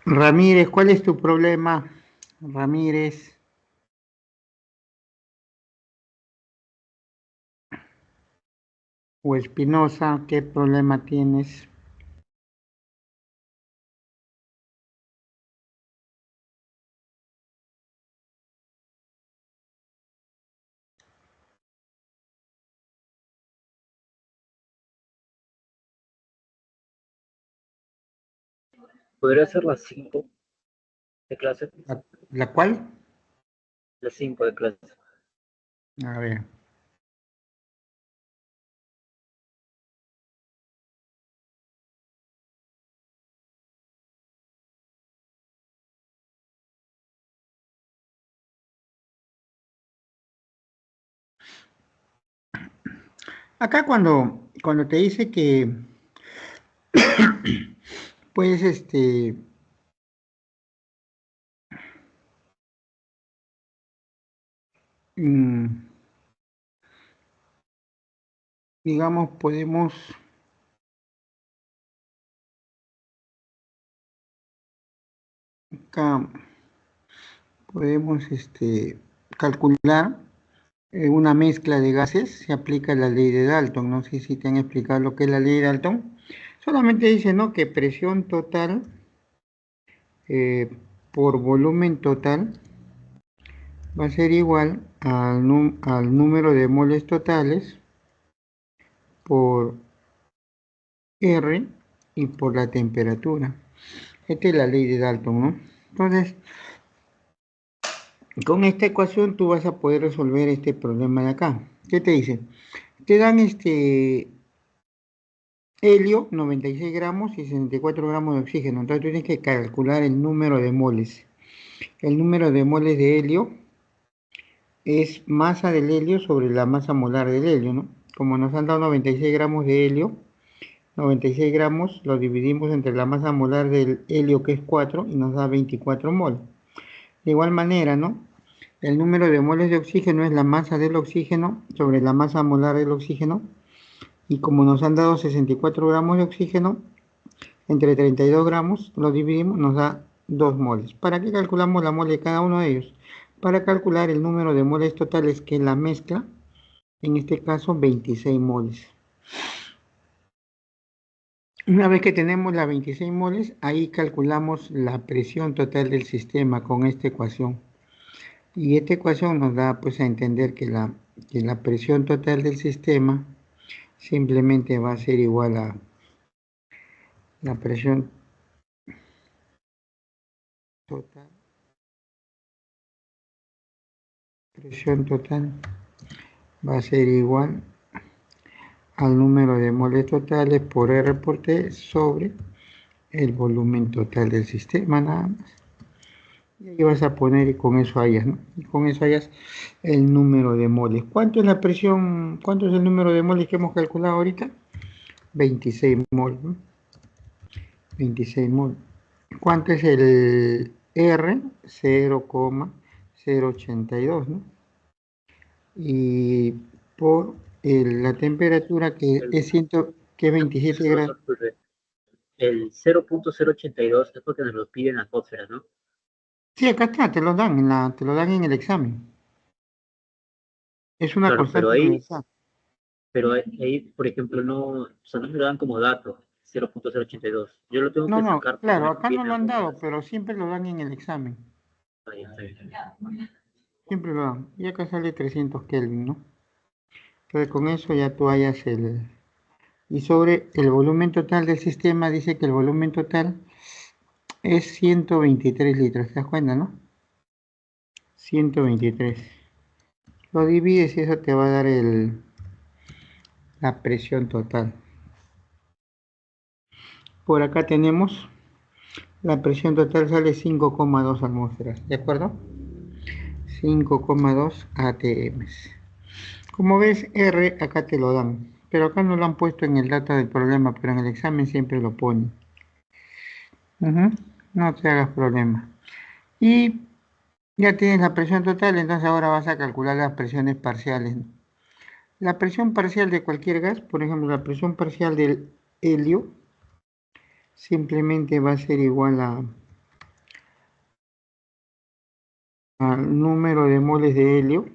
Ramírez, ¿cuál es tu problema? Ramírez. O Espinosa, ¿qué problema tienes? ¿Podría ser las 5 de clase? ¿La cuál? Las 5 de clase. A ver. Acá cuando te dice que puedes, mm, digamos, acá podemos, calcular una mezcla de gases, se aplica la ley de Dalton. No sé si te han explicado lo que es la ley de Dalton. Solamente dice, ¿no?, que presión total eh, por volumen total va a ser igual al número de moles totales por R y por la temperatura. Esta es la ley de Dalton, ¿no? Entonces, con esta ecuación tú vas a poder resolver este problema de acá. ¿Qué te dice? Te dan helio, 96 gramos y 64 gramos de oxígeno. Entonces tú tienes que calcular el número de moles. El número de moles de helio es masa del helio sobre la masa molar del helio, ¿no? Como nos han dado 96 gramos de helio, 96 gramos lo dividimos entre la masa molar del helio, que es 4, y nos da 24 mol. De igual manera, ¿no?, el número de moles de oxígeno es la masa del oxígeno sobre la masa molar del oxígeno, y como nos han dado 64 gramos de oxígeno, entre 32 gramos lo dividimos, nos da 2 moles. ¿Para qué calculamos la mole de cada uno de ellos? Para calcular el número de moles totales, que es la mezcla, en este caso 26 moles. Una vez que tenemos las 26 moles, ahí calculamos la presión total del sistema con esta ecuación. Y esta ecuación nos da pues a entender que la presión total del sistema simplemente va a ser igual a la presión total, va a ser igual al número de moles totales por R por T sobre el volumen total del sistema, nada más. Y ahí vas a poner, y con eso hallas, ¿no? Y con eso hallas el número de moles. ¿Cuánto es la presión? ¿Cuánto es el número de moles que hemos calculado ahorita? 26 moles, ¿no? 26 moles. ¿Cuánto es el R? 0,082, ¿no? Y por la temperatura, que es 27 grados. El 0.082 es porque nos lo piden las atmósferas, ¿no? Sí, acá está, te lo dan en el examen. Es una Claro, constante universal. pero ahí, por ejemplo, no, o sea, no me lo dan como dato, 0.082. Yo lo tengo No, que no, sacar porque claro, me acá no piden lo han dado, atmósferas. pero siempre lo dan en el examen. Ahí está bien. Siempre lo dan. Y acá sale 300 Kelvin, ¿no? Entonces con eso ya tú hallas el... Y sobre el volumen total del sistema, dice que el volumen total es 123 litros. ¿Te das cuenta, no? 123. Lo divides y eso te va a dar la presión total. Por acá tenemos la presión total, sale 5,2 atmósferas. ¿De acuerdo? 5,2 atm. Como ves, R acá te lo dan, pero acá no lo han puesto en el dato del problema, pero en el examen siempre lo ponen. No te hagas problema. Y ya tienes la presión total, entonces ahora vas a calcular las presiones parciales. La presión parcial de cualquier gas, por ejemplo, la presión parcial del helio, simplemente va a ser igual a al número de moles de helio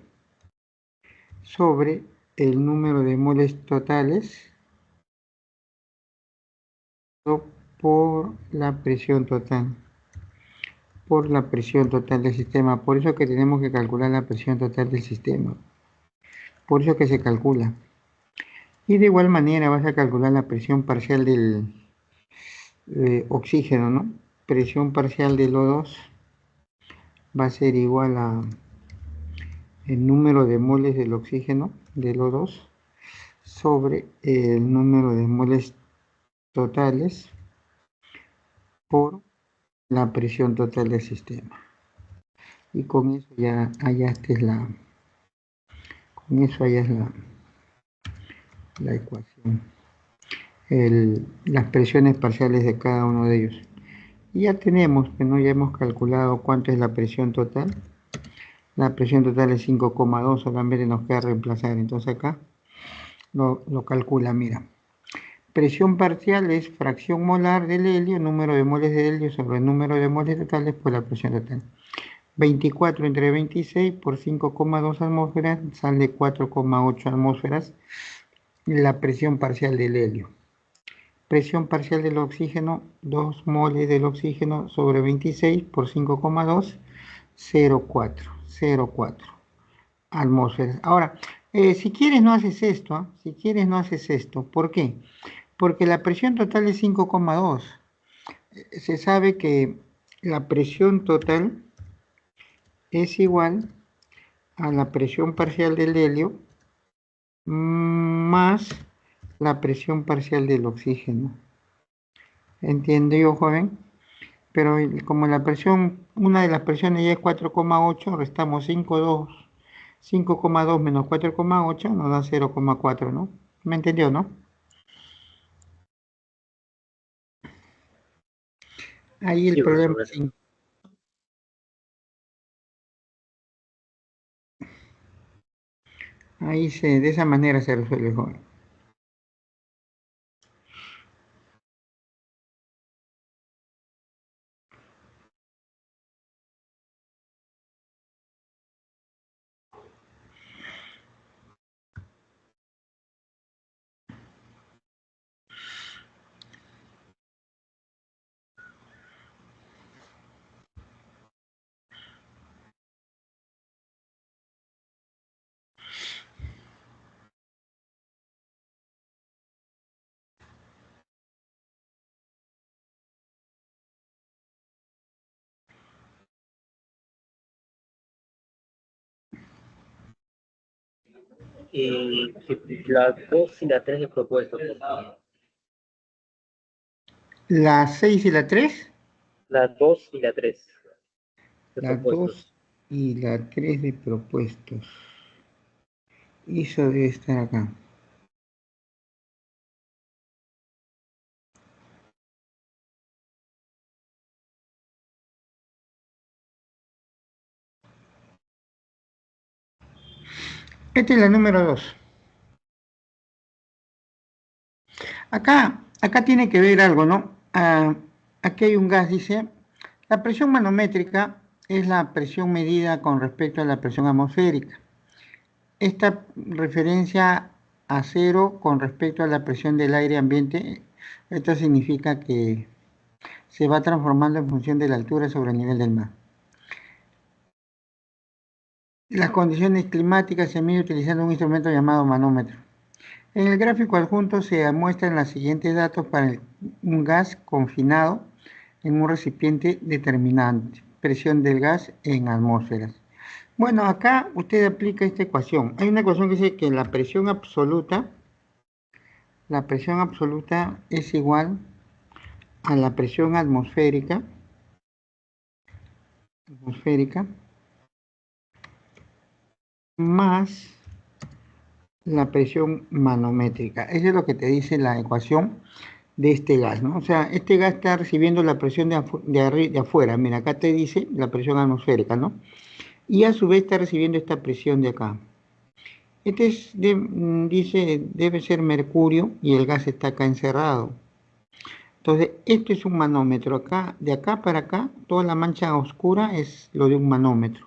sobre el número de moles totales por la presión total. Por la presión total del sistema. Por eso que tenemos que calcular la presión total del sistema. Por eso que se calcula. Y de igual manera vas a calcular la presión parcial del oxígeno, ¿no? Presión parcial del O2 va a ser igual a el número de moles del oxígeno, del O2, sobre el número de moles totales por la presión total del sistema. Y con eso ya hallaste la ecuación, las presiones parciales de cada uno de ellos. Y ya tenemos, ¿no? Ya hemos calculado cuánto es la presión total. La presión total es 5,2, solamente nos queda reemplazar. Entonces acá lo calcula, mira. Presión parcial es fracción molar del helio, número de moles de helio sobre el número de moles totales por la presión total. 24 entre 26 por 5,2 atmósferas sale 4,8 atmósferas la presión parcial del helio. Presión parcial del oxígeno, 2 moles del oxígeno sobre 26 por 5,2, 0,4 atmósferas. Ahora, si quieres no haces esto, ¿eh? Si quieres no haces esto. ¿Por qué? Porque la presión total es 5,2. Se sabe que la presión total es igual a la presión parcial del helio más la presión parcial del oxígeno. ¿Entendió, joven? Pero como la presión, una de las presiones ya es 4,8, restamos 5,2 menos 4,8 nos da 0,4, ¿no? ¿Me entendió, no? Ahí el Sí, problema profesor. es ahí de esa manera se resuelve, joven. La 2 y la 3 he propuesto, por favor. La 6 y la 3, La 2 y la 3 de la 2 propuestos. y la 3 de propuestos. Eso debe estar acá. Esta es la número 2. Acá tiene que ver algo, ¿no? Aquí hay un gas, dice, la presión manométrica es la presión medida con respecto a la presión atmosférica. Esta referencia a cero con respecto a la presión del aire ambiente, esto significa que se va transformando en función de la altura sobre el nivel del mar. Las condiciones climáticas se mide utilizando un instrumento llamado manómetro. En el gráfico adjunto se muestran los siguientes datos para un gas confinado en un recipiente determinante, presión del gas en atmósferas. Bueno, acá usted aplica esta ecuación. Hay una ecuación que dice que la presión absoluta es igual a la presión atmosférica más la presión manométrica. Eso es lo que te dice la ecuación de este gas, ¿no? O sea, este gas está recibiendo la presión de afuera. Mira, acá te dice la presión atmosférica, ¿no? Y a su vez está recibiendo esta presión de acá. Dice, debe ser mercurio y el gas está acá encerrado. Entonces, esto es un manómetro. Acá, de acá para acá, toda la mancha oscura es lo de un manómetro.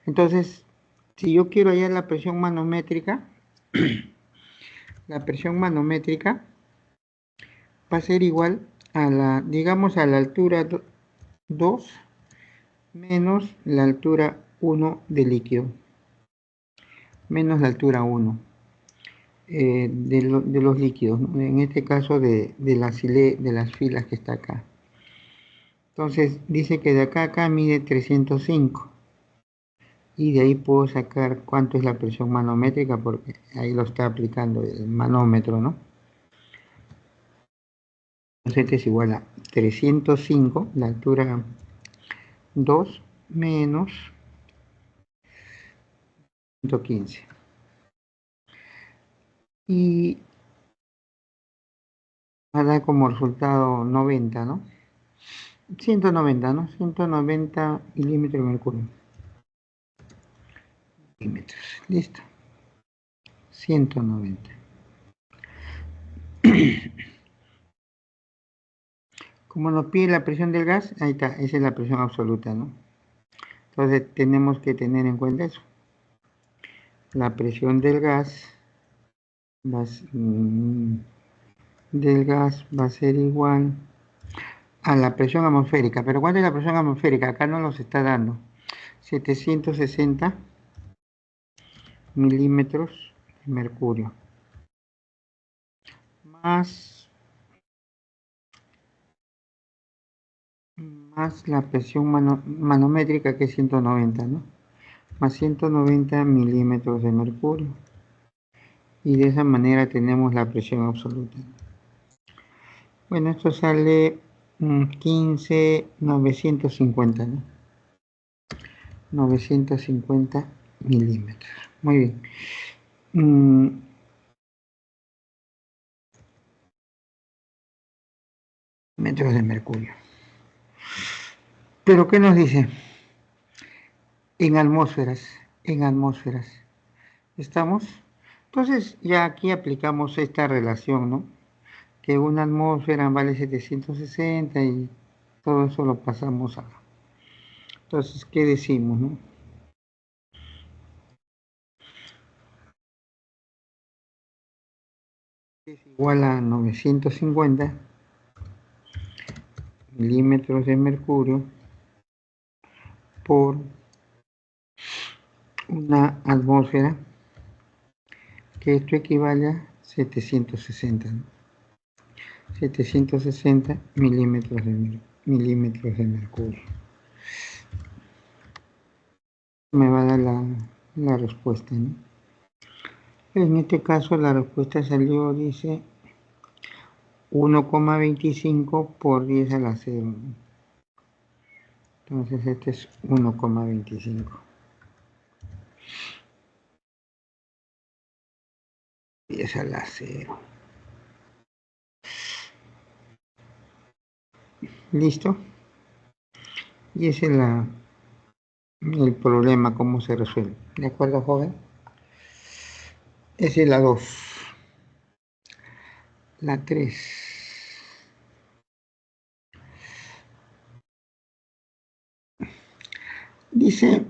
Entonces, si yo quiero hallar la presión manométrica, la presión manométrica va a ser igual a la, digamos, a la altura 2 menos la altura 1 del líquido, menos la altura 1 de los líquidos, ¿no? En este caso de las filas que está acá. Entonces dice que de acá a acá mide 305 y de ahí puedo sacar cuánto es la presión manométrica porque ahí lo está aplicando el manómetro, ¿no? Entonces este es igual a 305, la altura 2 menos 115. Y va a dar como resultado 90, ¿no? 190, ¿no? 190 milímetros de mercurio. Milímetros. Listo. 190. Como nos pide la presión del gas, ahí está, esa es la presión absoluta, ¿no? Entonces tenemos que tener en cuenta eso. La presión del gas va a ser igual a la presión atmosférica. ¿Pero cuánto es la presión atmosférica? Acá no nos está dando. 760 milímetros de mercurio. Más la presión manométrica, que es 190, ¿no? Más 190 milímetros de mercurio. Y de esa manera tenemos la presión absoluta. Bueno, esto sale 15,950, ¿no? 950 milímetros. Muy bien. Metros de mercurio. Pero ¿qué nos dice? En atmósferas. ¿Estamos? Entonces ya aquí aplicamos esta relación, ¿no? Que una atmósfera vale 760 y todo eso lo pasamos a... Entonces, ¿qué decimos, no? Es igual a 950 milímetros de mercurio por una atmósfera, que esto equivale a 760, ¿no? 760 milímetros de mercurio. Me va a dar la respuesta, ¿no? En este caso la respuesta salió, dice 1,25 por 10 a la 0. Entonces este es 1,25. 10 a la 0. ¿Listo? Y ese es el problema, cómo se resuelve. ¿De acuerdo, joven? Esa es la 2. La 3. Dice,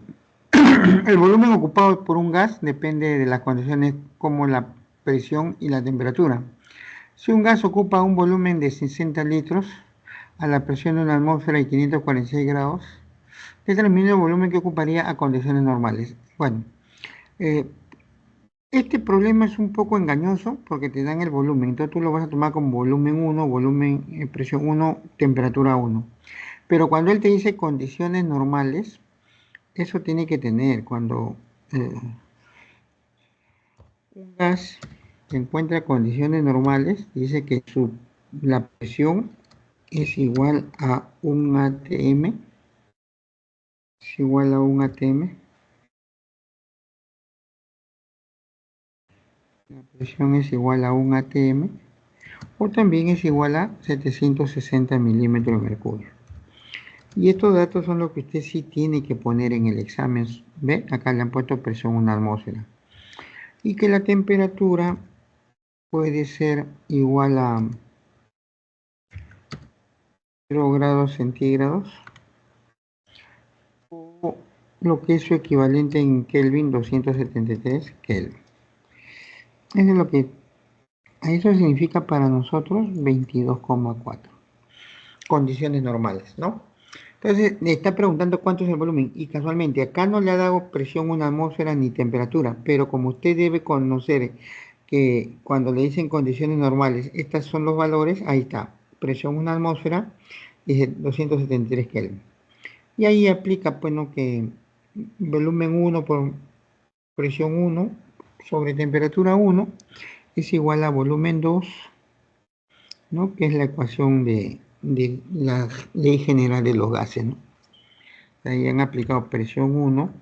el volumen ocupado por un gas depende de las condiciones como la presión y la temperatura. Si un gas ocupa un volumen de 60 litros a la presión de una atmósfera y 546 grados, determina el volumen que ocuparía a condiciones normales. Bueno, este problema es un poco engañoso porque te dan el volumen, entonces tú lo vas a tomar como volumen 1, presión 1, temperatura 1. Pero cuando él te dice condiciones normales, eso tiene que tener cuando un gas se encuentra condiciones normales, dice que la presión es igual a un atm, es igual a un atm. La presión es igual a un atm o también es igual a 760 milímetros de mercurio. Y estos datos son los que usted sí tiene que poner en el examen. ¿Ve? Acá le han puesto presión una atmósfera. Y que la temperatura puede ser igual a 0 grados centígrados o lo que es su equivalente en Kelvin, 273 Kelvin. Eso es lo que, eso significa para nosotros 22,4. Condiciones normales, ¿no? Entonces, me está preguntando cuánto es el volumen y casualmente acá no le ha dado presión una atmósfera ni temperatura, pero como usted debe conocer que cuando le dicen condiciones normales, estos son los valores, ahí está, presión una atmósfera y 273 Kelvin. Y ahí aplica, pues, ¿no? Que volumen 1 por presión 1 sobre temperatura 1 es igual a volumen 2, ¿no? Que es la ecuación de la ley general de los gases, ¿no? Ahí han aplicado presión 1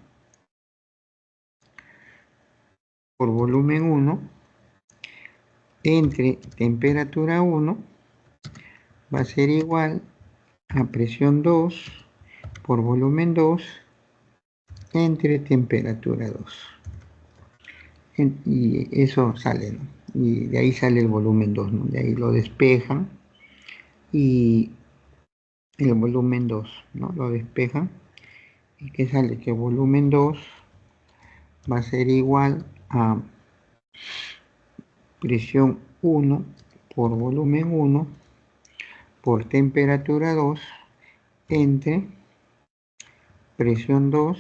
por volumen 1 entre temperatura 1 va a ser igual a presión 2 por volumen 2 entre temperatura 2. Y eso sale, ¿no? Y de ahí sale el volumen 2, ¿no? De ahí lo despejan y el volumen 2, ¿no? Lo despejan y que sale que volumen 2 va a ser igual a presión 1 por volumen 1 por temperatura 2 entre presión 2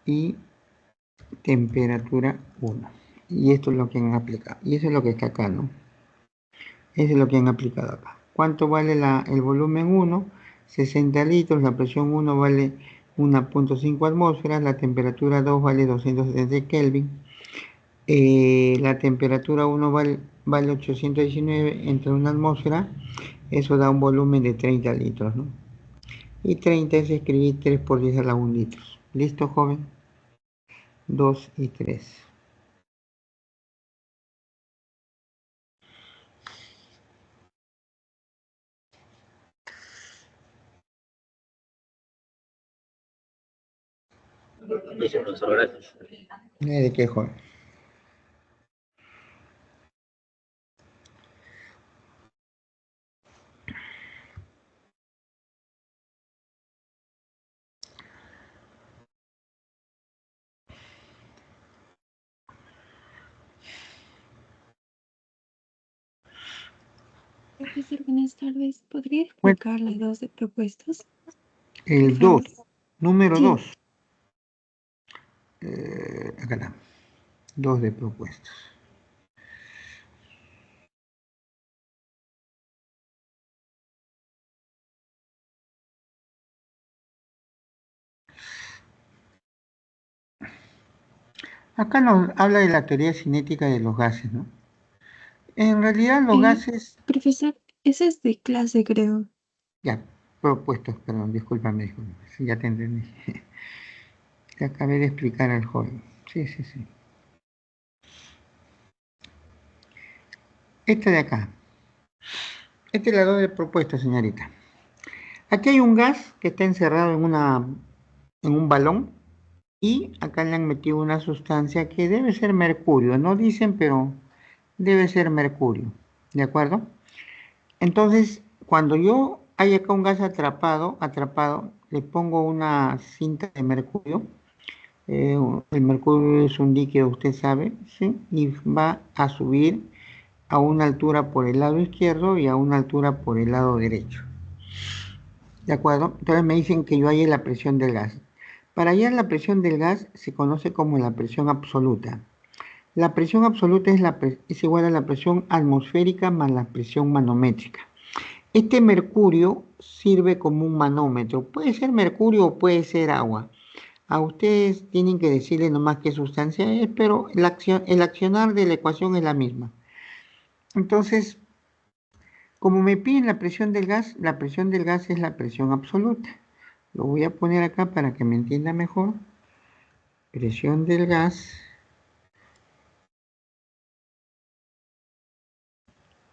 y temperatura 1. Y esto es lo que han aplicado. Y eso es lo que está acá, ¿no? Eso es lo que han aplicado acá. ¿Cuánto vale el volumen 1? 60 litros, la presión 1 vale 1,5 atmósferas, la temperatura 2 vale 270 Kelvin, la temperatura 1 vale 819 entre una atmósfera, eso da un volumen de 30 litros, ¿no? Y 30 es escribir 3 por 10 a la 1 litros. ¿Listo, joven? 2 y 3. Listo, profesor, gracias. ¿De qué, joven? Profesor, buenas tardes. ¿Podría Bueno, explicar la 2 de propuestos? Por el 2, favor. número Sí. 2. Acá está. 2 de propuestos. Acá nos habla de la teoría cinética de los gases, ¿no? En realidad los gases, Profesor, ese es de clase, creo. ya, propuestos, perdón, discúlpame, sí, ya te entendí. Te acabé de explicar al joven. Sí, sí, sí. Este de acá. Este es la 2 de propuestos, señorita. Aquí hay un gas que está encerrado en un balón y acá le han metido una sustancia que debe ser mercurio. No dicen, pero debe ser mercurio. ¿De acuerdo? Entonces, cuando yo hay acá un gas atrapado, le pongo una cinta de mercurio. El mercurio es un líquido, usted sabe, ¿sí? Y va a subir a una altura por el lado izquierdo y a una altura por el lado derecho. ¿De acuerdo? Entonces me dicen que yo hallé la presión del gas. Para hallar la presión del gas se conoce como la presión absoluta. La presión absoluta es igual a la presión atmosférica más la presión manométrica. Este mercurio sirve como un manómetro. Puede ser mercurio o puede ser agua. A ustedes tienen que decirle nomás qué sustancia es, pero el accionar de la ecuación es la misma. Entonces, como me piden la presión del gas es la presión absoluta. Lo voy a poner acá para que me entienda mejor. Presión del gas.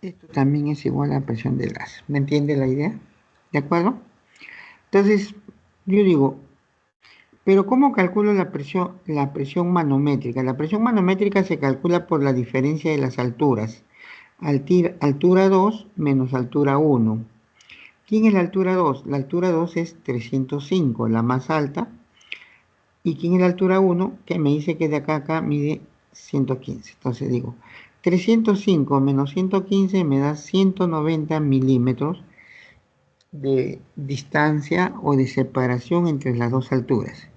Esto también es igual a la presión del gas. ¿Me entiende la idea? ¿De acuerdo? Entonces, yo digo, pero ¿cómo calculo la presión manométrica? La presión manométrica se calcula por la diferencia de las alturas. Altura 2 menos altura 1. ¿Quién es la altura 2? La altura 2 es 305, la más alta, y aquí en la altura 1, que me dice que de acá a acá mide 115. Entonces digo, 305 menos 115 me da 190 milímetros de distancia o de separación entre las dos alturas.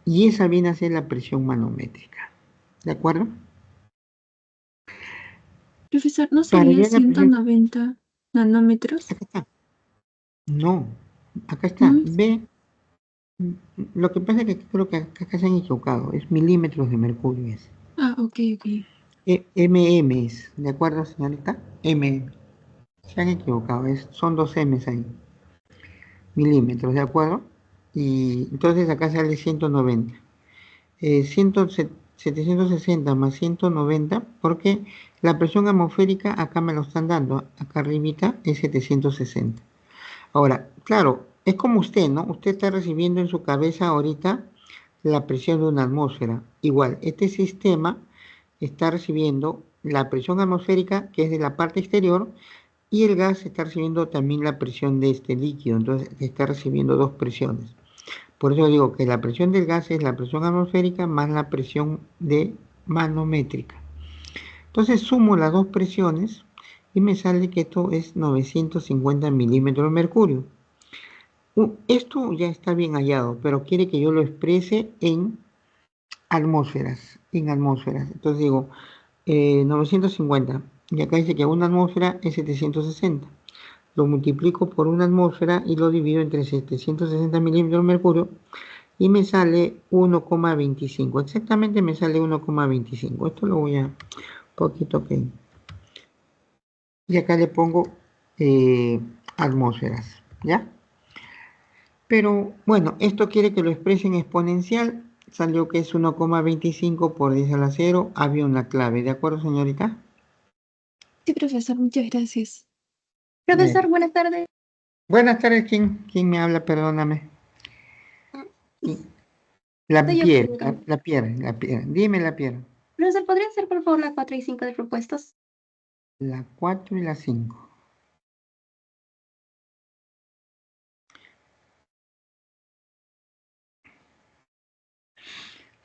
Y esa viene a ser la presión manométrica. ¿De acuerdo? Profesor, ¿no Para sería hallar la presión... 190 nanómetros? Acá está. No, acá está. ¿No? Ve, lo que pasa es que creo que acá se han equivocado. Es milímetros de mercurio. Es. Ah, ok, ok. MM es, ¿de acuerdo, señorita? MM. Se han equivocado, son dos M's ahí. Milímetros, ¿de acuerdo? Y entonces acá sale 190. 760 más 190, porque la presión atmosférica acá me lo están dando, acá arribita es 760. Ahora, claro, es como usted, ¿no? Usted está recibiendo en su cabeza ahorita la presión de una atmósfera. Igual, este sistema está recibiendo la presión atmosférica, que es de la parte exterior, y el gas está recibiendo también la presión de este líquido, entonces está recibiendo dos presiones. Por eso digo que la presión del gas es la presión atmosférica más la presión de manométrica. Entonces sumo las dos presiones y me sale que esto es 950 milímetros de mercurio. Esto ya está bien hallado, pero quiere que yo lo exprese en atmósferas. Entonces digo, 950. Y acá dice que una atmósfera es 760. Lo multiplico por una atmósfera y lo divido entre 760 milímetros de mercurio y me sale 1,25. Exactamente me sale 1,25. Esto lo voy a poquito que... Y acá le pongo atmósferas, ¿ya? Pero bueno, esto quiere que lo exprese en exponencial. Salió que es 1,25 por 10 a la 0. Había una clave, ¿de acuerdo, señorita? Sí, profesor, muchas gracias. Profesor, buenas tardes. Buenas tardes, ¿quién me habla? Perdóname. La Soy yo. Pierre. Dime la Pierre. Profesor, ¿podría hacer por favor la 4 y 5 de propuestos? La 4 y la 5.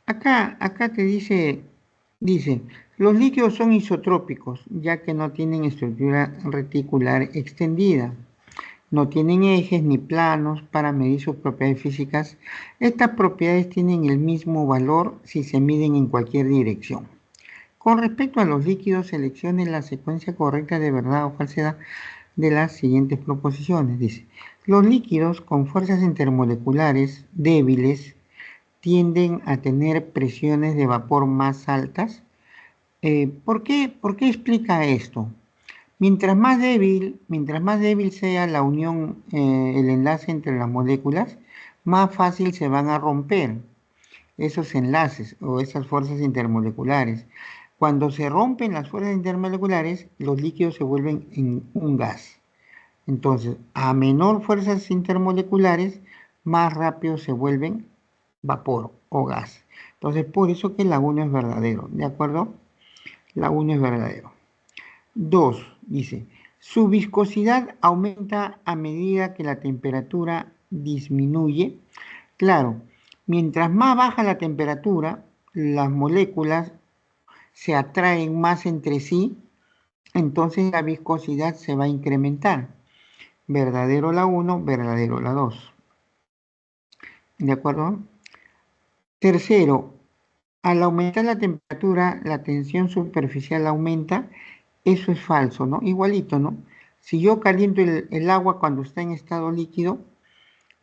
Acá te dice, los líquidos son isotrópicos, ya que no tienen estructura reticular extendida, no tienen ejes ni planos para medir sus propiedades físicas. Estas propiedades tienen el mismo valor si se miden en cualquier dirección. Con respecto a los líquidos, seleccione la secuencia correcta de verdad o falsedad de las siguientes proposiciones. Dice, los líquidos con fuerzas intermoleculares débiles tienden a tener presiones de vapor más altas. ¿Por qué explica esto? Mientras más débil sea la unión, el enlace entre las moléculas, más fácil se van a romper esos enlaces o esas fuerzas intermoleculares. Cuando se rompen las fuerzas intermoleculares, los líquidos se vuelven en un gas. Entonces, a menor fuerzas intermoleculares, más rápido se vuelven vapor o gas. Entonces, por eso que la 1 es verdadero, ¿de acuerdo? La 1 es verdadero. 2, dice, su viscosidad aumenta a medida que la temperatura disminuye. Claro, mientras más baja la temperatura, las moléculas se atraen más entre sí, entonces la viscosidad se va a incrementar. Verdadero la 1, verdadero la 2. ¿De acuerdo? Tercero, al aumentar la temperatura, la tensión superficial aumenta. Eso es falso, ¿no? Igualito, ¿no? Si yo caliento el agua cuando está en estado líquido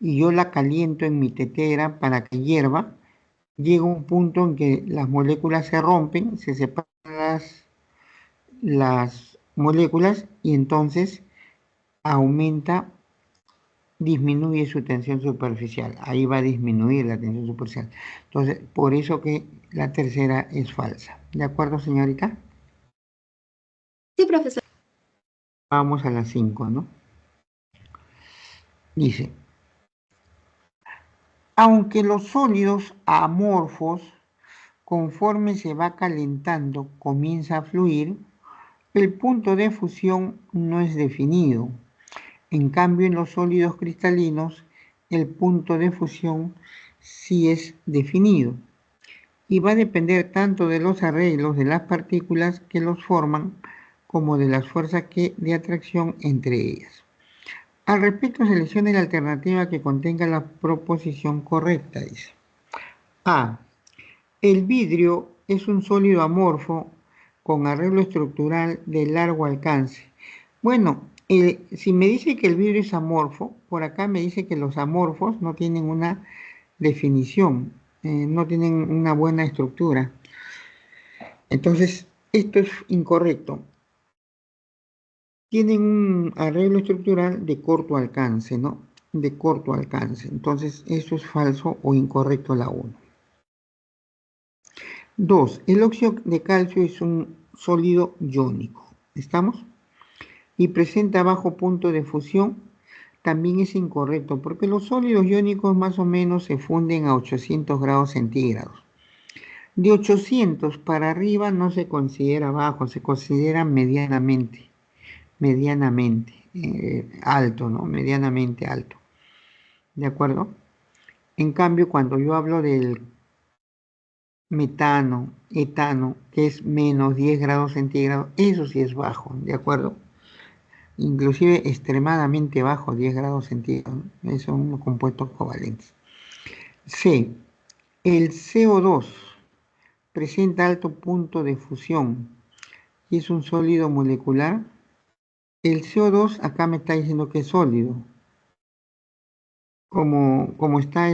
y yo la caliento en mi tetera para que hierva, llega un punto en que las moléculas se rompen, se separan las moléculas y entonces disminuye su tensión superficial. Ahí va a disminuir la tensión superficial. Entonces, por eso que la tercera es falsa. ¿De acuerdo, señorita? Sí, profesor. Vamos a las 5, ¿no? Dice, aunque los sólidos amorfos, conforme se va calentando, comienza a fluir, el punto de fusión no es definido. En cambio, en los sólidos cristalinos, el punto de fusión sí es definido y va a depender tanto de los arreglos de las partículas que los forman como de las fuerzas de atracción entre ellas. Al respecto, seleccione la alternativa que contenga la proposición correcta, dice. A. El vidrio es un sólido amorfo con arreglo estructural de largo alcance. Bueno, si me dice que el vidrio es amorfo, por acá me dice que los amorfos no tienen una definición, no tienen una buena estructura. Entonces, esto es incorrecto. Tienen un arreglo estructural de corto alcance, ¿no? De corto alcance. Entonces, eso es falso o incorrecto la 1. 2. El óxido de calcio es un sólido iónico. ¿Estamos? Y presenta bajo punto de fusión. También es incorrecto porque los sólidos iónicos más o menos se funden a 800 grados centígrados. De 800 para arriba no se considera bajo, se considera medianamente alto, ¿no? Medianamente alto. ¿De acuerdo? En cambio, cuando yo hablo del metano, etano, que es menos 10 grados centígrados, eso sí es bajo, ¿de acuerdo? Inclusive extremadamente bajo, 10 grados centígrados, son unos compuestos covalentes. C. El CO2 presenta alto punto de fusión y es un sólido molecular. El CO2 acá me está diciendo que es sólido. Como está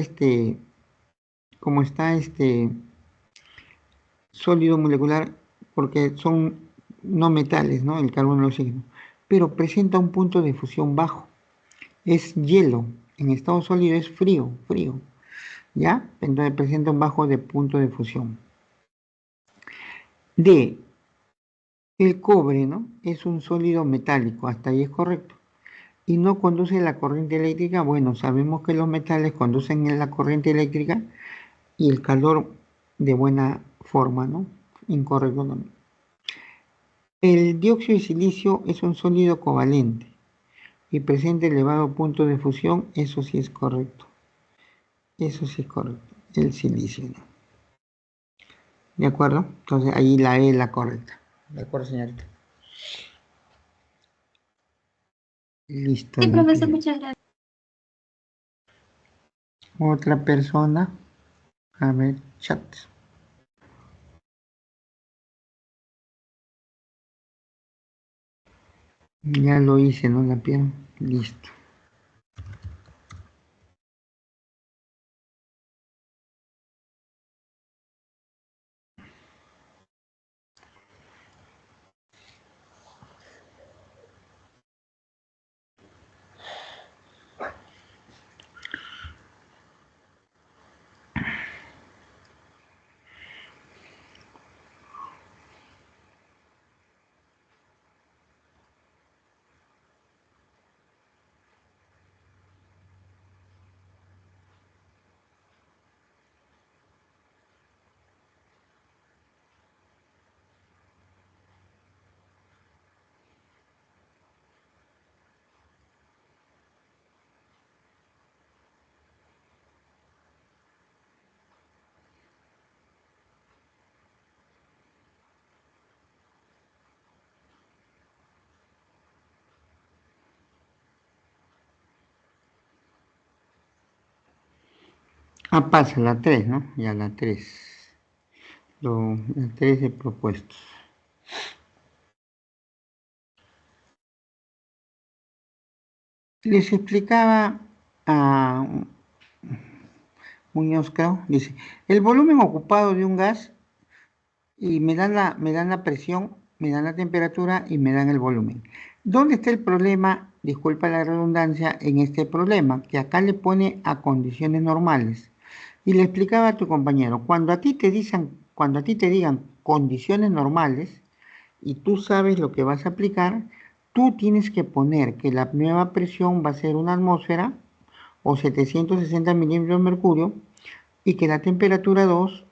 sólido molecular, porque son no metales, ¿no? El carbono y el oxígeno, pero presenta un punto de fusión bajo. Es hielo, en estado sólido es frío, ¿ya? Entonces presenta un bajo de punto de fusión. D. El cobre, ¿no? Es un sólido metálico, hasta ahí es correcto. Y no conduce la corriente eléctrica. Bueno, sabemos que los metales conducen en la corriente eléctrica y el calor de buena forma, ¿no? Incorrecto también. El dióxido de silicio es un sólido covalente y presenta elevado punto de fusión. Eso sí es correcto. Eso sí es correcto. El silicio, ¿no? ¿De acuerdo? Entonces ahí la E es la correcta. ¿De acuerdo, señorita? Listo. Sí, profesor, muchas gracias. Otra persona. A ver, chat. Ya lo hice, ¿no? La piel. Listo. Ah, pasa la 3, ¿no? Ya la 3. La 3 de propuestos. Les explicaba a Muñoz, creo, dice, el volumen ocupado de un gas y me dan la presión, me dan la temperatura y me dan el volumen. ¿Dónde está el problema? Disculpa la redundancia en este problema, que acá le pone a condiciones normales. Y le explicaba a tu compañero, cuando a ti te digan condiciones normales y tú sabes lo que vas a aplicar, tú tienes que poner que la nueva presión va a ser una atmósfera o 760 milímetros de mercurio y que la temperatura 2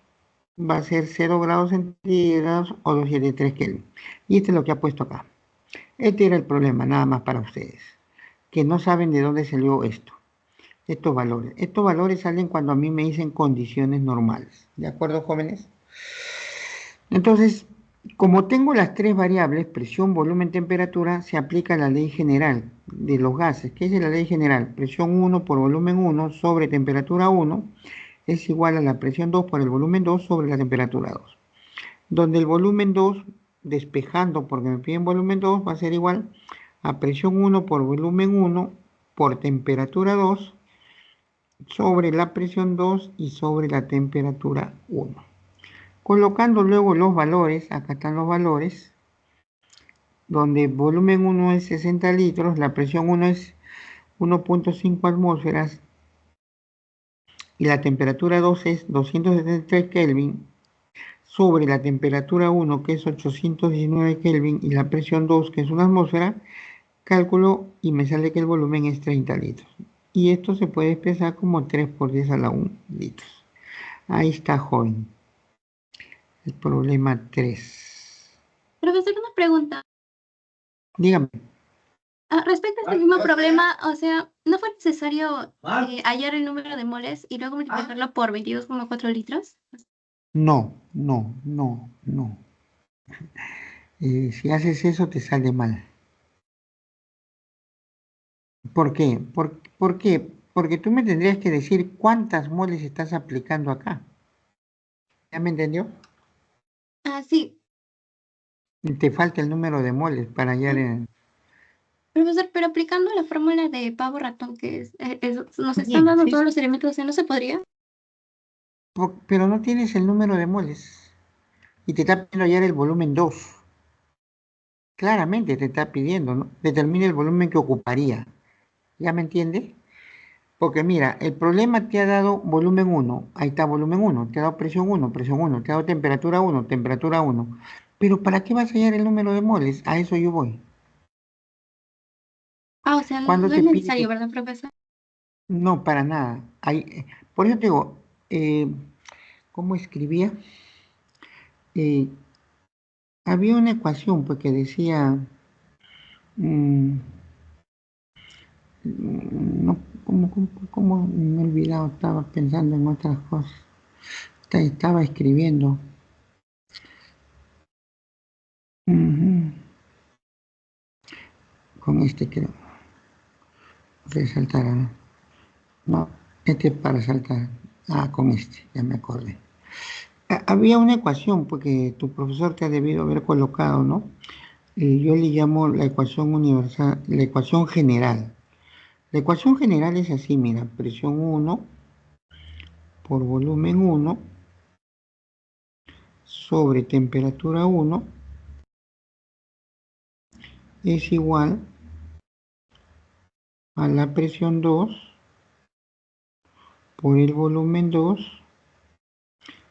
va a ser 0 grados centígrados o 273 Kelvin. Y esto es lo que ha puesto acá. Este era el problema, nada más para ustedes, que no saben de dónde salió esto. estos valores. Estos valores salen cuando a mí me dicen condiciones normales. ¿De acuerdo, jóvenes? Entonces, como tengo las tres variables, presión, volumen, temperatura, se aplica la ley general de los gases. ¿Qué es la ley general? Presión 1 por volumen 1 sobre temperatura 1 es igual a la presión 2 por el volumen 2 sobre la temperatura 2. Donde el volumen 2, despejando porque me piden volumen 2, va a ser igual a presión 1 por volumen 1 por temperatura 2 sobre la presión 2 y sobre la temperatura 1. Colocando luego los valores, acá están los valores, donde volumen 1 es 60 litros, la presión 1 es 1.5 atmósferas y la temperatura 2 es 273 Kelvin sobre la temperatura 1 que es 819 Kelvin y la presión 2 que es una atmósfera, cálculo y me sale que el volumen es 30 litros. Y esto se puede expresar como 3 por 10 a la 1 litros. Ahí está, joven. El problema 3. Profesor, una pregunta. Dígame. Respecto a este mismo problema, o sea, ¿no fue necesario hallar el número de moles y luego multiplicarlo por 22,4 litros? No, no, no, no. Si haces eso te sale mal. ¿Por qué? ¿Por qué? Porque tú me tendrías que decir cuántas moles estás aplicando acá. ¿Ya me entendió? Sí. Te falta el número de moles para hallar en... Profesor, pero aplicando la fórmula de pavo ratón que nos están Bien, dando sí, todos los elementos, o sea, ¿no se podría? pero no tienes el número de moles. Y te está pidiendo hallar el volumen 2. Claramente te está pidiendo, ¿no? Determina el volumen que ocuparía. ¿Ya me entiendes? Porque mira, el problema te ha dado volumen 1, ahí está volumen 1, te ha dado presión 1, te ha dado temperatura 1, temperatura 1. Pero ¿para qué vas a hallar el número de moles? A eso yo voy. O sea, Cuando no es te necesario, pide... ¿verdad, profesor? No, para nada. Por eso te digo, ¿cómo escribía? Eh, había una ecuación pues, que decía... mm, no, ¿cómo me he olvidado? Estaba pensando en otras cosas. Estaba escribiendo. Ujú. Con este quiero resaltar. No, este es para saltar. Con este, ya me acordé. Había una ecuación porque tu profesor te ha debido haber colocado, ¿no? Yo le llamo la ecuación universal, la ecuación general. La ecuación general es así, mira, presión 1 por volumen 1 sobre temperatura 1 es igual a la presión 2 por el volumen 2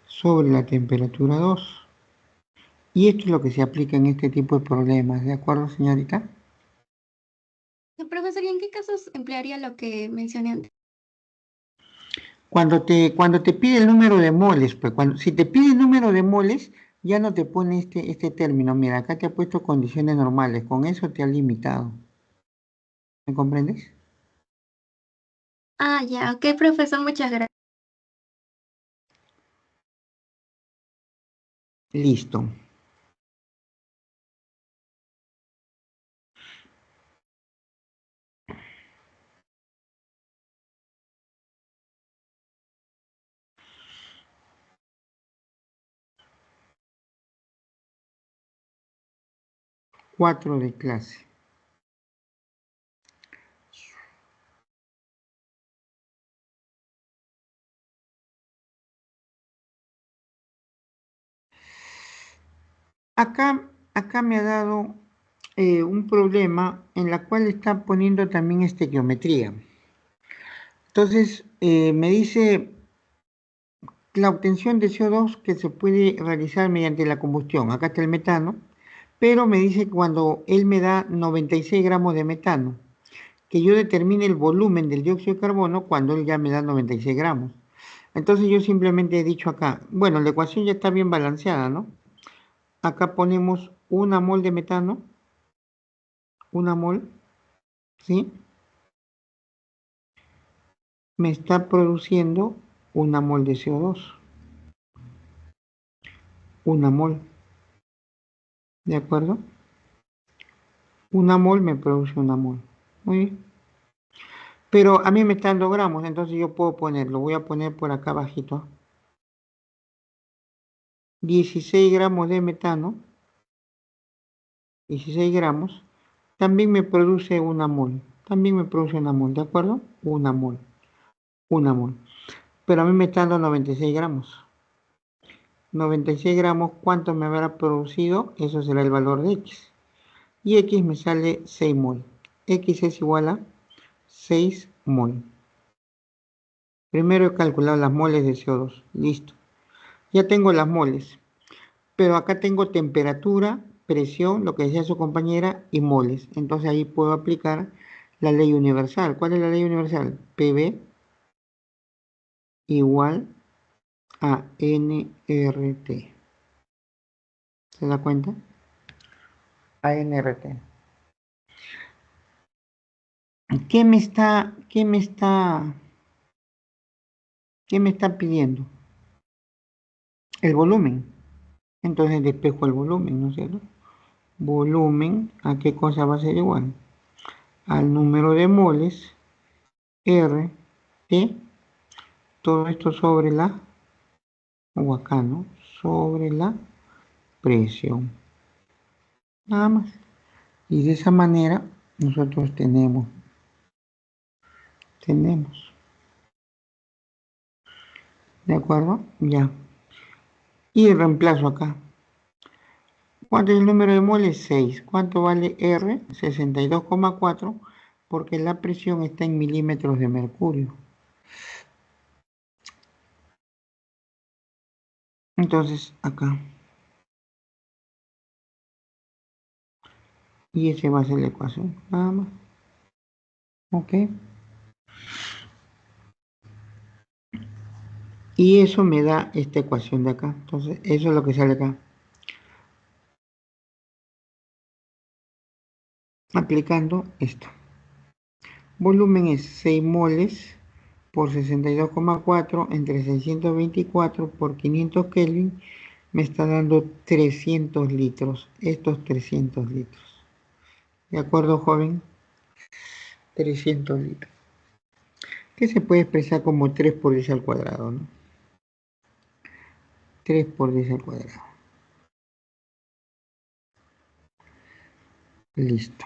sobre la temperatura 2. Y esto es lo que se aplica en este tipo de problemas, ¿de acuerdo, señorita? Profesor, ¿y en qué casos emplearía lo que mencioné antes? Cuando te pide el número de moles, pues si te pide el número de moles, ya no te pone este término. Mira, acá te ha puesto condiciones normales, con eso te ha limitado. ¿Me comprendes? Ya, ok, profesor, muchas gracias. Listo. Cuatro de clase. Acá me ha dado un problema en la cual está poniendo también estequiometría. Entonces, me dice la obtención de CO2 que se puede realizar mediante la combustión. Acá está el metano, pero me dice cuando él me da 96 gramos de metano, que yo determine el volumen del dióxido de carbono cuando él ya me da 96 gramos. Entonces yo simplemente he dicho acá, bueno, la ecuación ya está bien balanceada, ¿no? Acá ponemos una mol de metano, una mol, ¿sí? me está produciendo una mol de CO2. Una mol. ¿De acuerdo? Una mol me produce una mol. Muy bien. Pero a mí me está dando gramos, entonces yo puedo ponerlo. Voy a poner por acá abajito. 16 gramos de metano. 16 gramos. También me produce una mol. También me produce una mol, ¿de acuerdo? Una mol. Una mol. Pero a mí me está dando 96 gramos. 96 gramos, ¿cuánto me habrá producido? Eso será el valor de X. Y X me sale 6 mol. X es igual a 6 mol. Primero he calculado las moles de CO2. Listo. Ya tengo las moles. Pero acá tengo temperatura, presión, lo que decía su compañera, y moles. Entonces ahí puedo aplicar la ley universal. ¿Cuál es la ley universal? PV igual a nRT. ¿Se da cuenta? A nRT. ¿Qué me está pidiendo? El volumen. Entonces despejo el volumen, ¿no es cierto? Volumen, ¿a qué cosa va a ser igual? Al número de moles, R, T, todo esto sobre la, o acá, ¿no? Sobre la presión. Nada más. Y de esa manera nosotros tenemos. ¿De acuerdo? Ya. Y reemplazo acá. ¿Cuánto es el número de moles? 6. ¿Cuánto vale R? 62,4 porque la presión está en milímetros de mercurio. Entonces, acá. Y esa va a ser la ecuación. Nada más. ¿Ok? Y eso me da esta ecuación de acá. Entonces, eso es lo que sale acá. Aplicando esto. Volumen es 6 moles por 62,4 entre 624 por 500 Kelvin me está dando 300 litros. Estos 300 litros. ¿De acuerdo, joven? 300 litros. Que se puede expresar como 3 por 10 al cuadrado, ¿no? 3 por 10 al cuadrado. Listo.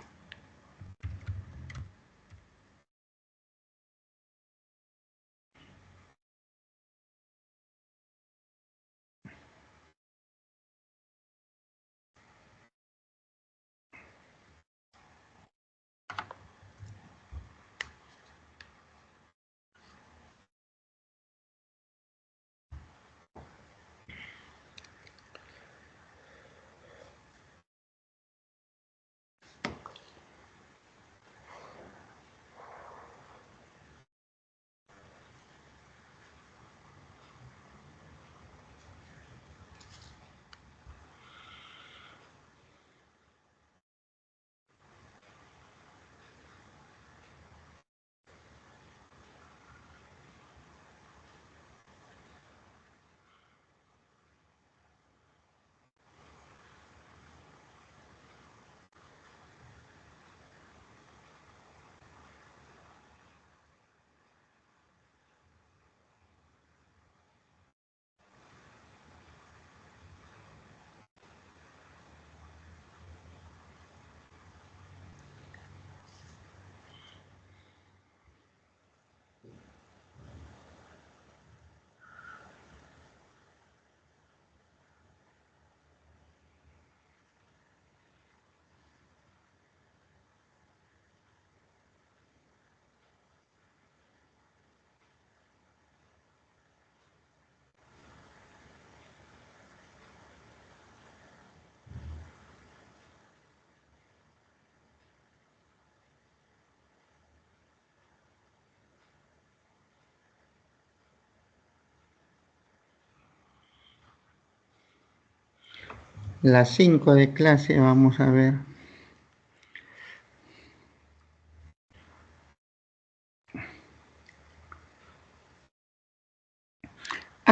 Las 5 de clase, vamos a ver.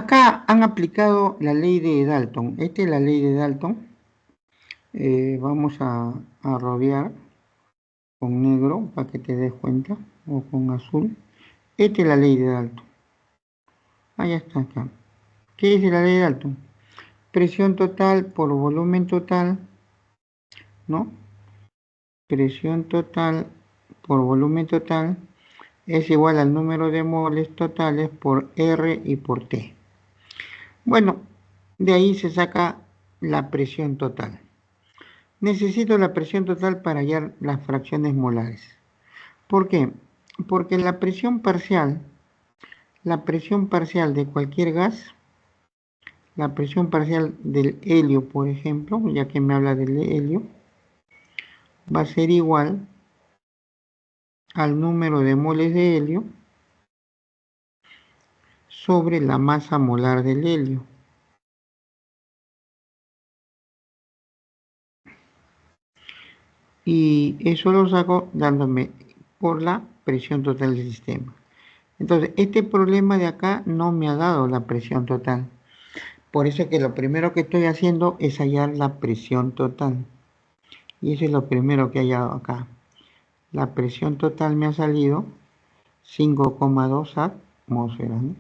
Acá han aplicado la ley de Dalton. Esta es la ley de Dalton. Vamos a rodear con negro para que te des cuenta, o con azul. Esta es la ley de Dalton. Ahí está acá. ¿Qué es la ley de Dalton? Presión total por volumen total, ¿no? Presión total por volumen total es igual al número de moles totales por R y por T. Bueno, de ahí se saca la presión total. Necesito la presión total para hallar las fracciones molares. ¿Por qué? Porque la presión parcial de cualquier gas, la presión parcial del helio, por ejemplo, ya que me habla del helio, va a ser igual al número de moles de helio sobre la masa molar del helio. Y eso lo saco dándome por la presión total del sistema. Entonces, este problema de acá no me ha dado la presión total. Por eso es que lo primero que estoy haciendo es hallar la presión total. Y eso es lo primero que he hallado acá. La presión total me ha salido 5,2 atmósferas, ¿no?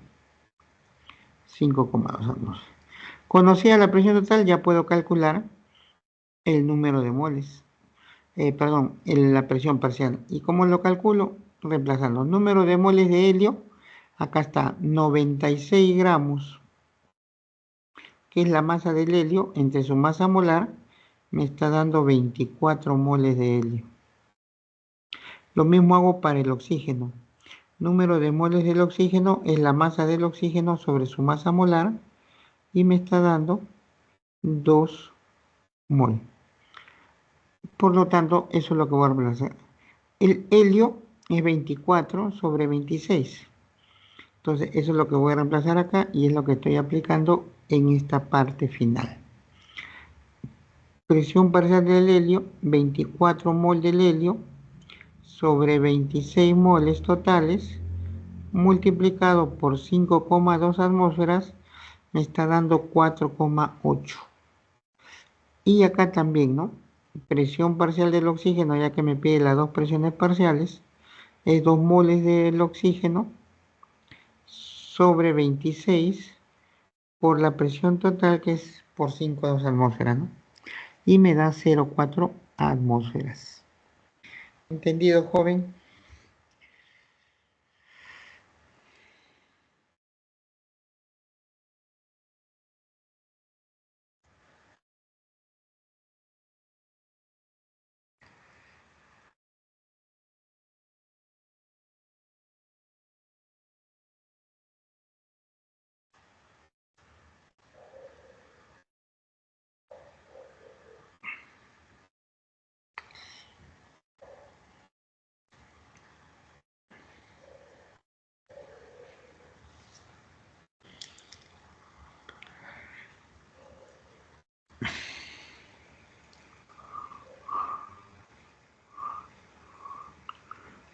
5,2 atmósferas. Conocida la presión total, ya puedo calcular el número de moles. La presión parcial. ¿Y cómo lo calculo? Reemplazando el número de moles de helio. Acá está 96 gramos, que es la masa del helio, entre su masa molar, me está dando 24 moles de helio. Lo mismo hago para el oxígeno. Número de moles del oxígeno es la masa del oxígeno sobre su masa molar y me está dando 2 moles. Por lo tanto, eso es lo que voy a reemplazar. El helio es 24 sobre 26. Entonces, eso es lo que voy a reemplazar acá y es lo que estoy aplicando en esta parte final. Presión parcial del helio, 24 mol del helio sobre 26 moles totales, multiplicado por 5,2 atmósferas, me está dando 4,8. Y acá también, ¿no? Presión parcial del oxígeno, ya que me pide las dos presiones parciales, es 2 moles del oxígeno sobre 26 por la presión total, que es por 5,2 atmósferas, ¿no? Y me da 0,4 atmósferas. ¿Entendido, joven?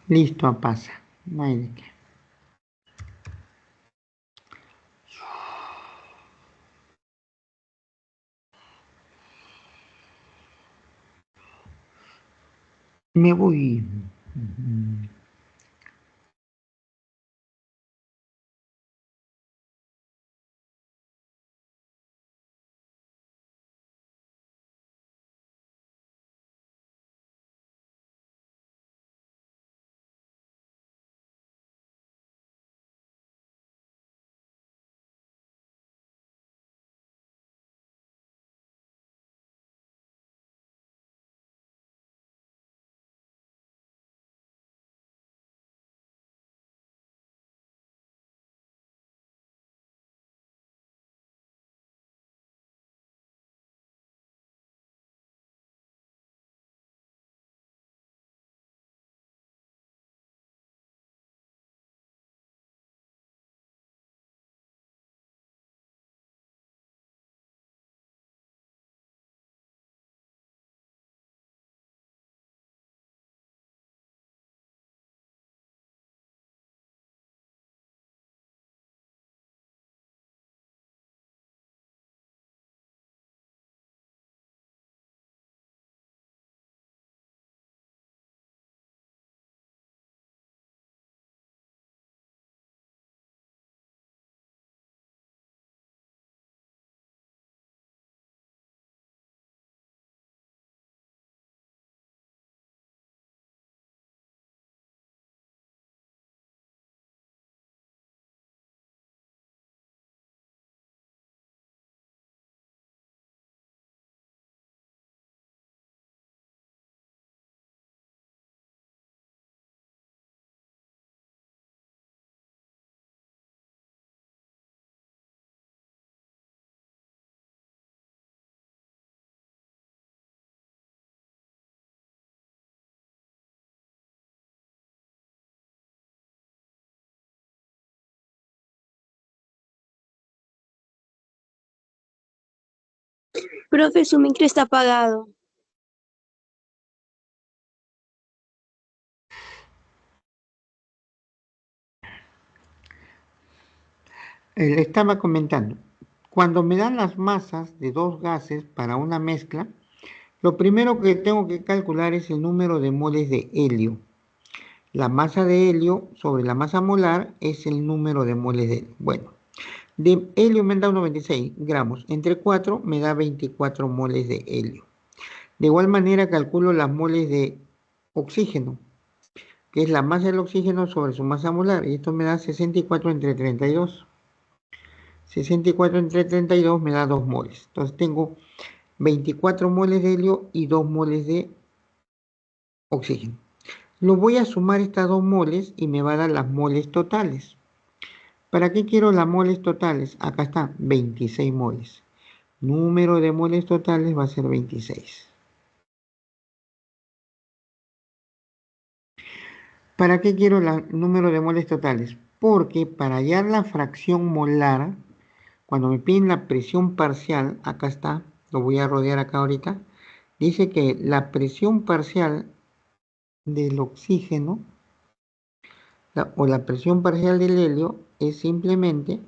Listo, pasa. No hay de qué. Me voy. Profe, su micro está apagado. Le estaba comentando, cuando me dan las masas de dos gases para una mezcla, lo primero que tengo que calcular es el número de moles de helio. La masa de helio sobre la masa molar es el número de moles de helio. Bueno, de helio me han dado 96 gramos. Entre 4 me da 24 moles de helio. De igual manera calculo las moles de oxígeno, que es la masa del oxígeno sobre su masa molar. Y esto me da 64 entre 32. 64 entre 32 me da 2 moles. Entonces tengo 24 moles de helio y 2 moles de oxígeno. Lo voy a sumar estas 2 moles y me va a dar las moles totales. ¿Para qué quiero las moles totales? Acá está, 26 moles. Número de moles totales va a ser 26. ¿Para qué quiero el número de moles totales? Porque para hallar la fracción molar, cuando me piden la presión parcial, acá está, lo voy a rodear acá ahorita, dice que la presión parcial del oxígeno o la presión parcial del helio es simplemente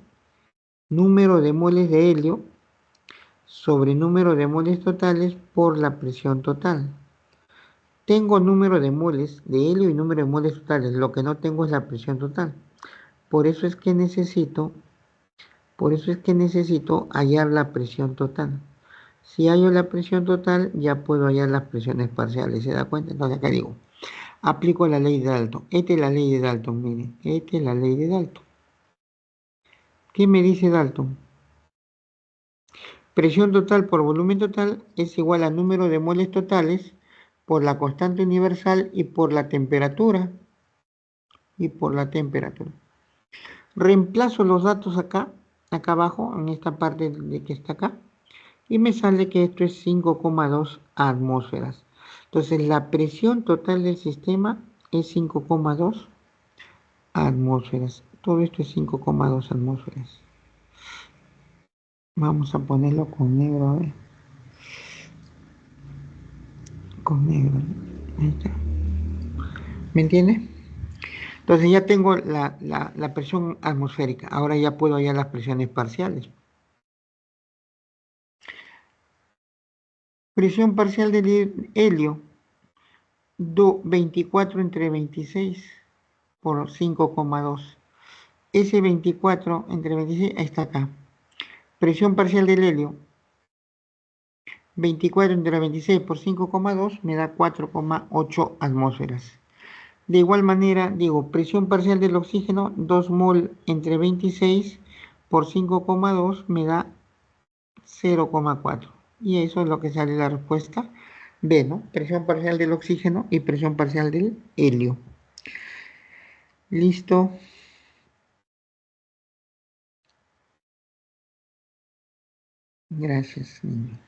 número de moles de helio sobre número de moles totales por la presión total. Tengo número de moles de helio y número de moles totales, lo que no tengo es la presión total. Por eso es que necesito hallar la presión total. Si hallo la presión total, ya puedo hallar las presiones parciales, ¿se da cuenta? Entonces acá digo, aplico la ley de Dalton. Esta es la ley de Dalton, miren, esta es la ley de Dalton. ¿Qué me dice Dalton? Presión total por volumen total es igual al número de moles totales por la constante universal y por la temperatura. Reemplazo los datos acá abajo, en esta parte de que está acá, y me sale que esto es 5,2 atmósferas. Entonces la presión total del sistema es 5,2 atmósferas. Todo esto es 5,2 atmósferas. Vamos a ponerlo con negro, a ver. Con negro. Ahí está. ¿Me entiendes? Entonces ya tengo la presión atmosférica. Ahora ya puedo hallar las presiones parciales. Presión parcial del helio. 24 entre 26 por 5,2. Ese 24 entre 26 está acá. Presión parcial del helio. 24 entre 26 por 5,2 me da 4,8 atmósferas. De igual manera, digo, presión parcial del oxígeno, 2 mol entre 26 por 5,2 me da 0,4. Y eso es lo que sale la respuesta B, ¿no? Presión parcial del oxígeno y presión parcial del helio. Listo. Gracias, niño.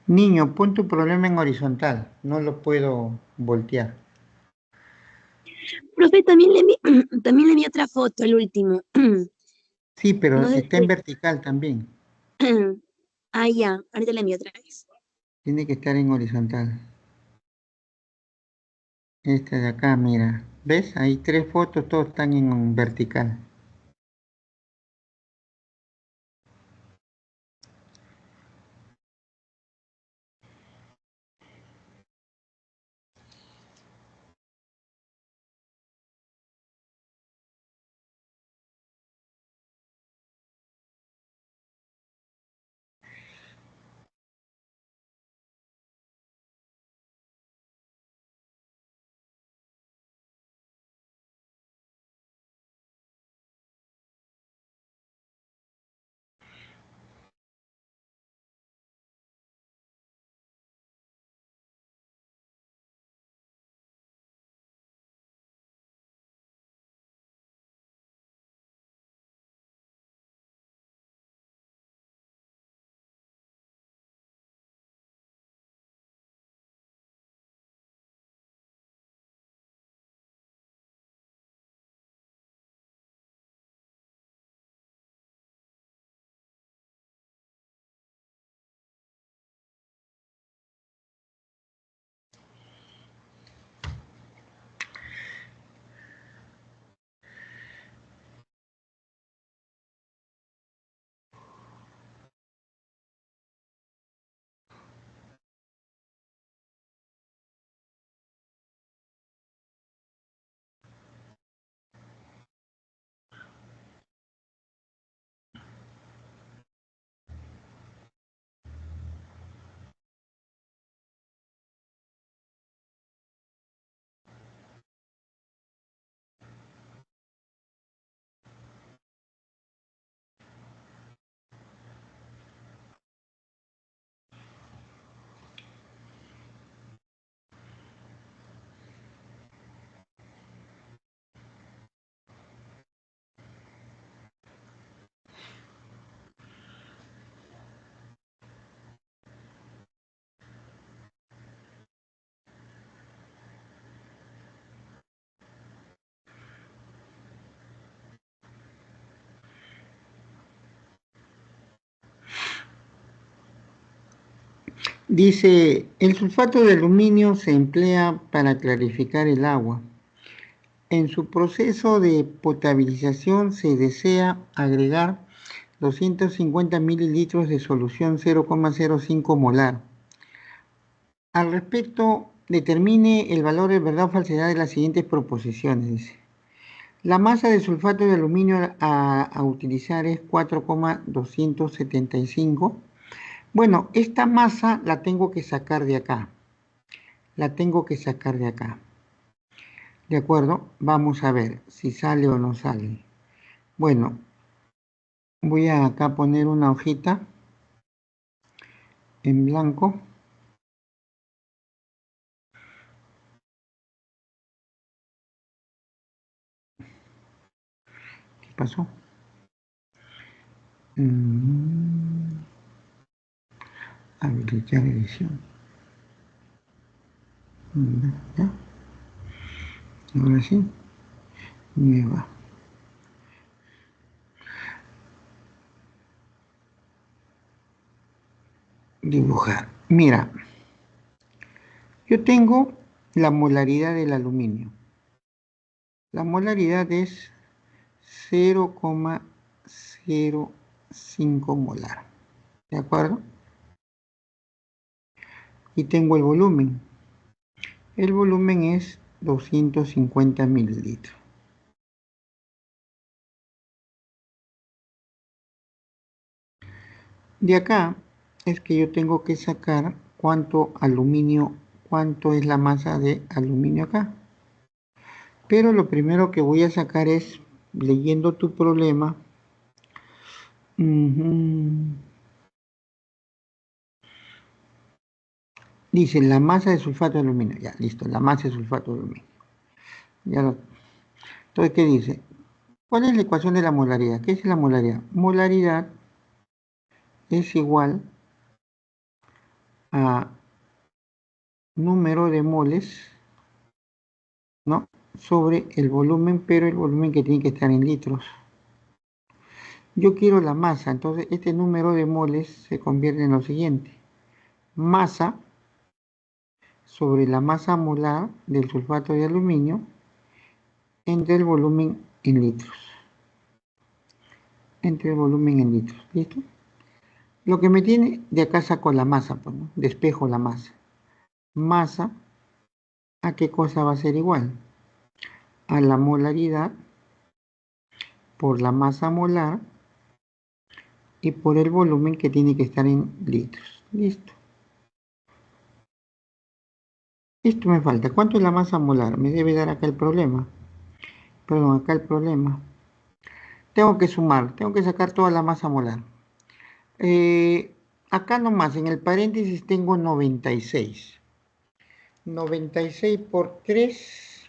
Niño, pon tu problema en horizontal. No lo puedo voltear. Profe, también le envié, también le envié otra foto, el último. Sí, pero No sé está en vertical también. Ah, ya, ahorita le envío otra vez. Tiene que estar en horizontal. Esta de acá, mira. ¿Ves? Hay 3 fotos, todos están en vertical. Dice, el sulfato de aluminio se emplea para clarificar el agua. En su proceso de potabilización se desea agregar 250 mililitros de solución 0,05 molar. Al respecto, determine el valor de verdad o falsedad de las siguientes proposiciones. Dice. La masa de sulfato de aluminio a utilizar es 4,275. Bueno, esta masa la tengo que sacar de acá. La tengo que sacar de acá. ¿De acuerdo? Vamos a ver si sale o no sale. Bueno, voy a acá poner una hojita en blanco. ¿Qué pasó? Habilitar edición. ¿Ya? Ahora sí. Nueva. Dibujar. Mira, yo tengo la molaridad del aluminio. La molaridad es 0,05 molar. ¿De acuerdo? Y tengo el volumen. El volumen es 250 mililitros. De acá es que yo tengo que sacar cuánto es la masa de aluminio acá. Pero lo primero que voy a sacar es, leyendo tu problema, dice la masa de sulfato de aluminio. Ya, listo, la masa de sulfato de aluminio. Entonces, ¿qué dice? ¿Cuál es la ecuación de la molaridad? ¿Qué es la molaridad? Molaridad es igual a número de moles, ¿no? Sobre el volumen, pero el volumen que tiene que estar en litros. Yo quiero la masa, entonces este número de moles se convierte en lo siguiente. Masa sobre la masa molar del sulfato de aluminio entre el volumen en litros. Entre el volumen en litros, ¿listo? Lo que me tiene, de acá saco la masa, pues, ¿no? Despejo la masa. Masa, ¿a qué cosa va a ser igual? A la molaridad por la masa molar y por el volumen que tiene que estar en litros. Listo. Esto me falta. ¿Cuánto es la masa molar? Me debe dar acá el problema. Perdón, acá el problema. Tengo que sumar, tengo que sacar toda la masa molar. Acá nomás, en el paréntesis tengo 96. 96 por 3,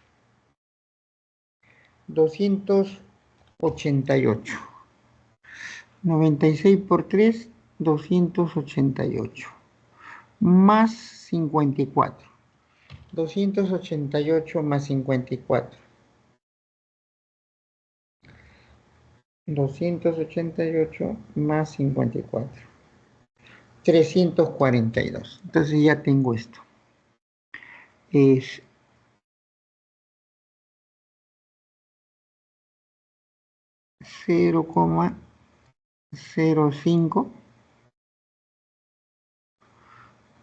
288. 96 por 3, 288. Más 54. 288 más 54. 288 más 54. 342. Entonces ya tengo esto. Es 0,05,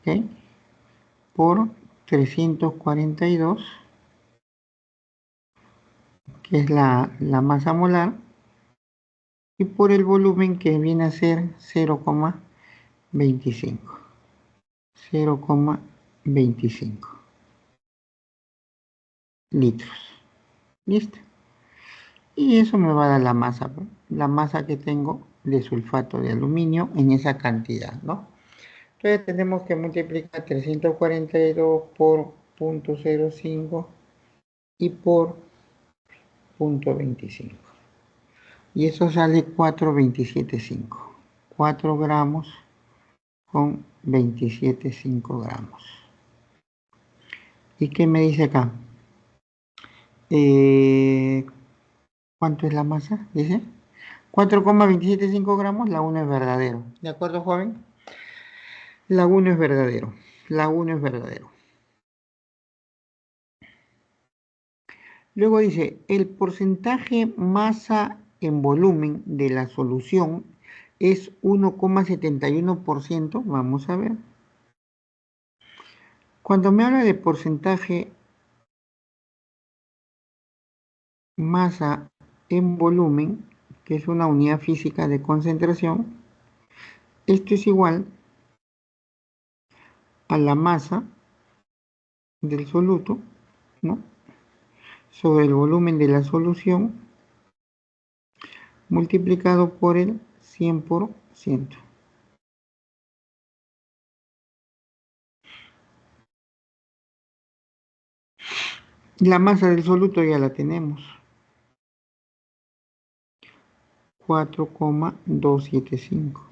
¿ok? Por 342, que es la masa molar, y por el volumen que viene a ser 0,25. 0,25 litros. ¿Listo? Y eso me va a dar la masa, ¿no? La masa que tengo de sulfato de aluminio en esa cantidad, ¿no? Entonces tenemos que multiplicar 342 por 0,05 y por 0,25. Y eso sale 4,275. 4 gramos con 27,5 gramos. ¿Y qué me dice acá? ¿Cuánto es la masa? Dice 4,275 gramos, la 1 es verdadero. ¿De acuerdo, joven? La 1 es verdadero. La 1 es verdadero. Luego dice, el porcentaje masa en volumen de la solución es 1,71%. Vamos a ver. Cuando me habla de porcentaje masa en volumen, que es una unidad física de concentración, esto es igual a la masa del soluto, ¿no? Sobre el volumen de la solución multiplicado por el 100%. La masa del soluto ya la tenemos. 4,275.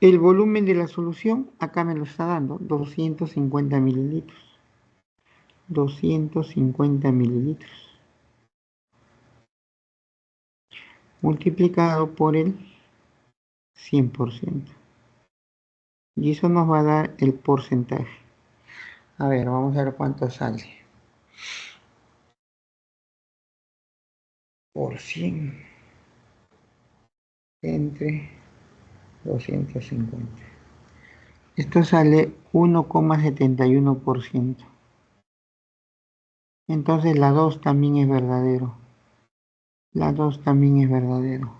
El volumen de la solución, acá me lo está dando, 250 mililitros. 250 mililitros. Multiplicado por el 100%. Y eso nos va a dar el porcentaje. A ver, vamos a ver cuánto sale. Por 100 entre 250. Esto sale 1,71%. Entonces la 2 también es verdadero. La 2 también es verdadero.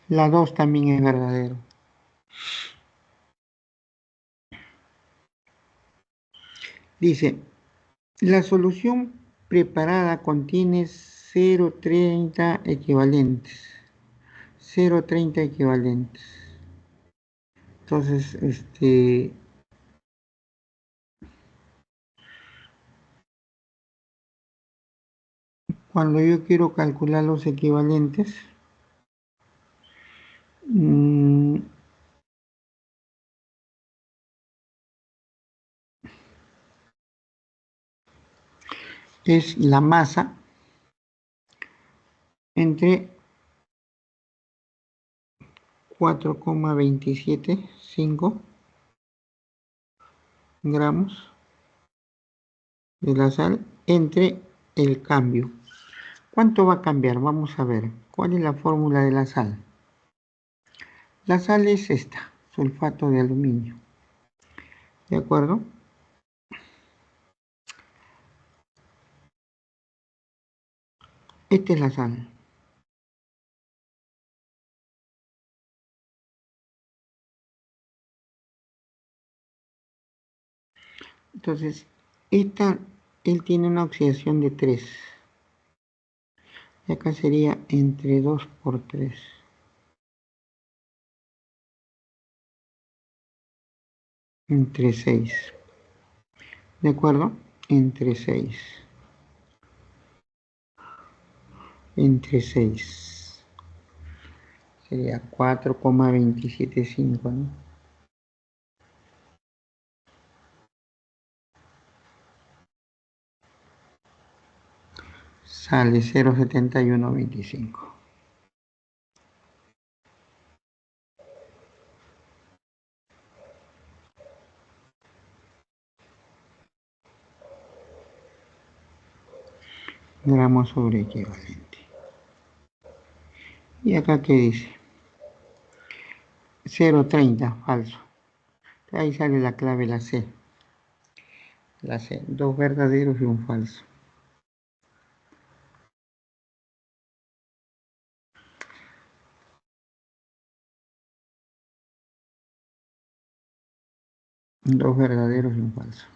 La 2 también es verdadero. Dice, la solución preparada contiene 0,30 equivalentes. 0,30 equivalentes. Entonces, Cuando yo quiero calcular los equivalentes, es la masa entre 4,275 gramos de la sal entre el cambio. ¿Cuánto va a cambiar? Vamos a ver. ¿Cuál es la fórmula de la sal? La sal es esta, sulfato de aluminio. ¿De acuerdo? Esta es la sal. Entonces, él tiene una oxidación de 3. Y acá sería entre 2 por 3. Entre 6. ¿De acuerdo? Entre 6. Entre 6. Sería 4,275, ¿no? Sale 0,7125. Gramos sobre equivalente. ¿Y acá qué dice? 0,30, falso. Ahí sale la clave, la C. La C, 2 verdaderos y un falso. Dos verdaderos y un falso.